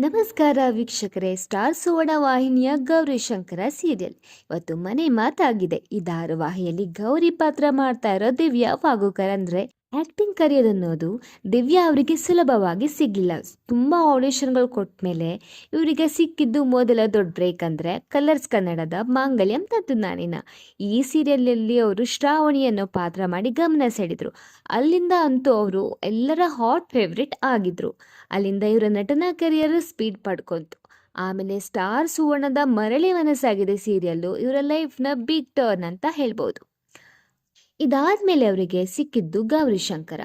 ನಮಸ್ಕಾರ ವೀಕ್ಷಕರೇ. ಸ್ಟಾರ್ ಸುವರ್ಣ ವಾಹಿನಿಯ ಗೌರಿ ಶಂಕರ ಸೀರಿಯಲ್ ಇವತ್ತು ಮನೆ ಮಾತಾಗಿದೆ. ಈ ಧಾರಾವಾಹಿಯಲ್ಲಿ ಗೌರಿ ಪಾತ್ರ ಮಾಡ್ತಾ ಇರೋ ದಿವ್ಯಾ ವಾಗುಕರ್. ಅಂದ್ರೆ ಆಕ್ಟಿಂಗ್ ಕರಿಯರ್ ಅನ್ನೋದು ದಿವ್ಯಾ ಅವರಿಗೆ ಸುಲಭವಾಗಿ ಸಿಗ್ಲಿಲ್ಲ. ತುಂಬಾ ಆಡಿಷನ್ಗಳು ಕೊಟ್ಮೇಲೆ ಇವರಿಗೆ ಸಿಕ್ಕಿದ್ದು ಮೊದಲ ದೊಡ್ಡ ಬ್ರೇಕ್ ಅಂದ್ರೆ ಕಲರ್ಸ್ ಕನ್ನಡದ ಮಾಂಗಲ್ಯಂ ತಂತು ನಾನಿನ. ಈ ಸೀರಿಯಲ್ ಅವರು ಶ್ರಾವಣಿ ಅನ್ನೋ ಪಾತ್ರ ಮಾಡಿ ಗಮನ ಸೆಳೆದ್ರು. ಅಲ್ಲಿಂದ ಅಂತೂ ಅವರು ಎಲ್ಲರ ಹಾಟ್ ಫೇವ್ರೆಟ್ ಆಗಿದ್ರು. ಅಲ್ಲಿಂದ ಇವರ ನಟನಾ ಕರಿಯರ್ ಸ್ಪೀಡ್ ಪಡ್ಕೊಂತು. ಆಮೇಲೆ ಸ್ಟಾರ್ ಸುವರ್ಣದ ಮರಳಿ ಮನಸ್ಸಾಗಿದೆ ಸೀರಿಯಲ್ಲು ಇವರ ಲೈಫ್ನ ಬಿಗ್ ಟರ್ನ್ ಅಂತ ಹೇಳ್ಬೋದು. ಇದಾದ್ಮೇಲೆ ಅವರಿಗೆ ಸಿಕ್ಕಿದ್ದು ಗೌರಿ ಶಂಕರ.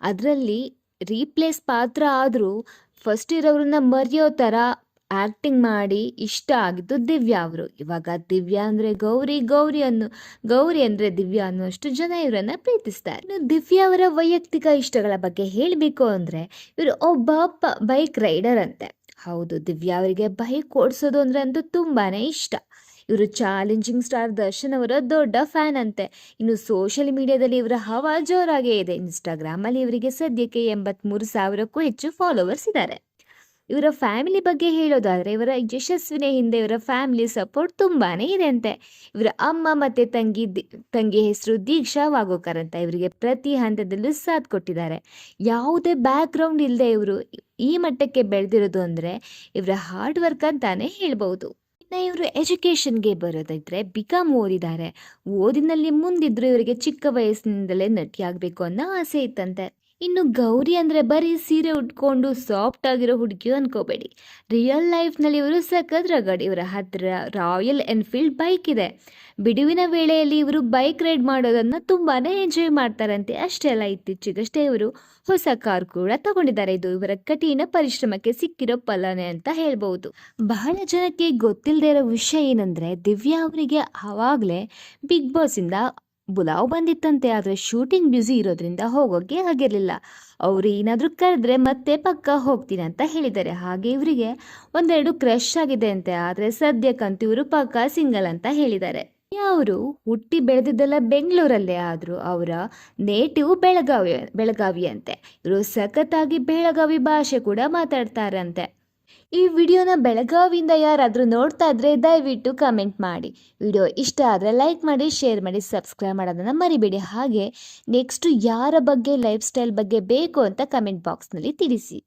ಅದರಲ್ಲಿ ರೀಪ್ಲೇಸ್ ಪಾತ್ರ ಆದರೂ ಫಸ್ಟ್ ಇರೋರನ್ನ ಮರೆಯೋ ಥರ ಆಕ್ಟಿಂಗ್ ಮಾಡಿ ಇಷ್ಟ ಆಗಿದ್ದು ದಿವ್ಯಾ ಅವರು. ಇವಾಗ ದಿವ್ಯಾ ಅಂದ್ರೆ ಗೌರಿ, ಗೌರಿ ಅಂದ್ರೆ ದಿವ್ಯಾ ಅನ್ನುವಷ್ಟು ಜನ ಇವರನ್ನ ಪ್ರೀತಿಸ್ತಾರೆ. ಇನ್ನು ದಿವ್ಯಾ ಅವರ ವೈಯಕ್ತಿಕ ಇಷ್ಟಗಳ ಬಗ್ಗೆ ಹೇಳಬೇಕು ಅಂದ್ರೆ ಇವರು ಒಬ್ಬ ಬೈಕ್ ರೈಡರ್ ಅಂತೆ. ಹೌದು, ದಿವ್ಯಾ ಅವರಿಗೆ ಬೈಕ್ ಓಡಿಸೋದು ಅಂದ್ರೆ ಅಂತೂ ತುಂಬಾನೇ ಇಷ್ಟ. ಇವರು ಚಾಲೆಂಜಿಂಗ್ ಸ್ಟಾರ್ ದರ್ಶನ್ ಅವರ ದೊಡ್ಡ ಫ್ಯಾನ್ ಅಂತೆ. ಇನ್ನು ಸೋಷಿಯಲ್ ಮೀಡಿಯಾದಲ್ಲಿ ಇವರ ಹವಾ ಜೋರಾಗೇ ಇದೆ. ಇನ್ಸ್ಟಾಗ್ರಾಮ್ ಅಲ್ಲಿ ಇವರಿಗೆ ಸದ್ಯಕ್ಕೆ 83,000ಕ್ಕೂ ಹೆಚ್ಚು ಫಾಲೋವರ್ಸ್ ಇದ್ದಾರೆ. ಇವರ ಫ್ಯಾಮಿಲಿ ಬಗ್ಗೆ ಹೇಳೋದಾದ್ರೆ ಇವರ ಯಶಸ್ವಿನ ಹಿಂದೆ ಇವರ ಫ್ಯಾಮಿಲಿ ಸಪೋರ್ಟ್ ತುಂಬಾನೇ ಇದೆ ಅಂತೆ. ಇವರ ಅಮ್ಮ ಮತ್ತೆ ತಂಗಿ ಹೆಸರು ದೀಕ್ಷಾ ವಾಗೋಕರ್ ಅಂತ. ಇವರಿಗೆ ಪ್ರತಿ ಹಂತದಲ್ಲೂ ಸಾಥ್ ಕೊಟ್ಟಿದ್ದಾರೆ. ಯಾವುದೇ ಬ್ಯಾಕ್ ಗ್ರೌಂಡ್ ಇಲ್ಲದೆ ಇವರು ಈ ಮಟ್ಟಕ್ಕೆ ಬೆಳೆದಿರೋದು ಅಂದ್ರೆ ಇವರ ಹಾರ್ಡ್ ವರ್ಕ್ ಅಂತಾನೆ ಹೇಳ್ಬಹುದು. ಇವರು ಎಜುಕೇಶನ್ಗೆ ಬರೋದಿದ್ರೆ ಬಿಕಾಮ್ ಓದಿದ್ದಾರೆ. ಓದಿನಲ್ಲಿ ಮುಂದಿದ್ರು ಇವರಿಗೆ ಚಿಕ್ಕ ವಯಸ್ಸಿನಿಂದಲೇ ನಟಿಯಾಗಬೇಕು ಅನ್ನೋ ಆಸೆ ಇತ್ತಂತೆ. ಇನ್ನು ಗೌರಿ ಅಂದ್ರೆ ಬರೀ ಸೀರೆ ಉಟ್ಕೊಂಡು ಸಾಫ್ಟ್ ಆಗಿರೋ ಹುಡುಗಿಯು ಅನ್ಕೋಬೇಡಿ. ರಿಯಲ್ ಲೈಫ್ನಲ್ಲಿ ಇವರು ಸಖತ್ ರಗಡ್. ಇವರ ಹತ್ರ ರಾಯಲ್ ಎನ್ಫೀಲ್ಡ್ ಬೈಕ್ ಇದೆ. ಬಿಡುವಿನ ವೇಳೆಯಲ್ಲಿ ಇವರು ಬೈಕ್ ರೈಡ್ ಮಾಡೋದನ್ನ ತುಂಬಾನೇ ಎಂಜಾಯ್ ಮಾಡ್ತಾರಂತೆ. ಅಷ್ಟೇ ಅಲ್ಲ, ಇತ್ತೀಚೆಗಷ್ಟೇ ಇವರು ಹೊಸ ಕಾರ್ ಕೂಡ ತಗೊಂಡಿದ್ದಾರೆ. ಇದು ಇವರ ಕಠಿಣ ಪರಿಶ್ರಮಕ್ಕೆ ಸಿಕ್ಕಿರೋ ಫಲನೆ ಅಂತ ಹೇಳ್ಬಹುದು. ಬಹಳ ಜನಕ್ಕೆ ಗೊತ್ತಿಲ್ಲದೆ ಇರೋ ವಿಷಯ ಏನಂದ್ರೆ ದಿವ್ಯಾ ಅವರಿಗೆ ಆವಾಗಲೇ ಬಿಗ್ ಬಾಸ್ ಇಂದ ಬುಲಾವ್ ಬಂದಿತ್ತಂತೆ. ಆದರೆ ಶೂಟಿಂಗ್ ಬ್ಯುಸಿ ಇರೋದ್ರಿಂದ ಹೋಗೋಕೆ ಆಗಿರಲಿಲ್ಲ. ಅವ್ರು ಏನಾದರೂ ಕರೆದ್ರೆ ಮತ್ತೆ ಪಕ್ಕ ಹೋಗ್ತೀನಿ ಅಂತ ಹೇಳಿದ್ದಾರೆ. ಹಾಗೆ ಇವರಿಗೆ ಒಂದೆರಡು ಕ್ರಶ್ ಆಗಿದೆ ಅಂತೆ. ಆದರೆ ಸದ್ಯಕ್ಕಂತೂ ಇವರು ಪಕ್ಕ ಸಿಂಗಲ್ ಅಂತ ಹೇಳಿದ್ದಾರೆ. ಅವರು ಹುಟ್ಟಿ ಬೆಳೆದಿದ್ದೆಲ್ಲ ಬೆಂಗಳೂರಲ್ಲೇ ಆದರೂ ಅವರ ನೇಟಿವ್ ಬೆಳಗಾವಿ ಅಂತೆ. ಇವರು ಸಖತ್ತಾಗಿ ಬೆಳಗಾವಿ ಭಾಷೆ ಕೂಡ ಮಾತಾಡ್ತಾರಂತೆ. ಈ ವಿಡಿಯೋನ ಬೆಳಗಾವಿಯಿಂದ ಯಾರಾದರೂ ನೋಡ್ತಾ ಇದ್ರೆ ದಯವಿಟ್ಟು ಕಮೆಂಟ್ ಮಾಡಿ. ವಿಡಿಯೋ ಇಷ್ಟ ಆದರೆ ಲೈಕ್ ಮಾಡಿ, ಶೇರ್ ಮಾಡಿ, ಸಬ್ಸ್ಕ್ರೈಬ್ ಮಾಡೋದನ್ನು ಮರಿಬೇಡಿ. ಹಾಗೆ ನೆಕ್ಸ್ಟ್ ಯಾರ ಬಗ್ಗೆ ಲೈಫ್ ಸ್ಟೈಲ್ ಬಗ್ಗೆ ಬೇಕು ಅಂತ ಕಮೆಂಟ್ ಬಾಕ್ಸ್ನಲ್ಲಿ ತಿಳಿಸಿ.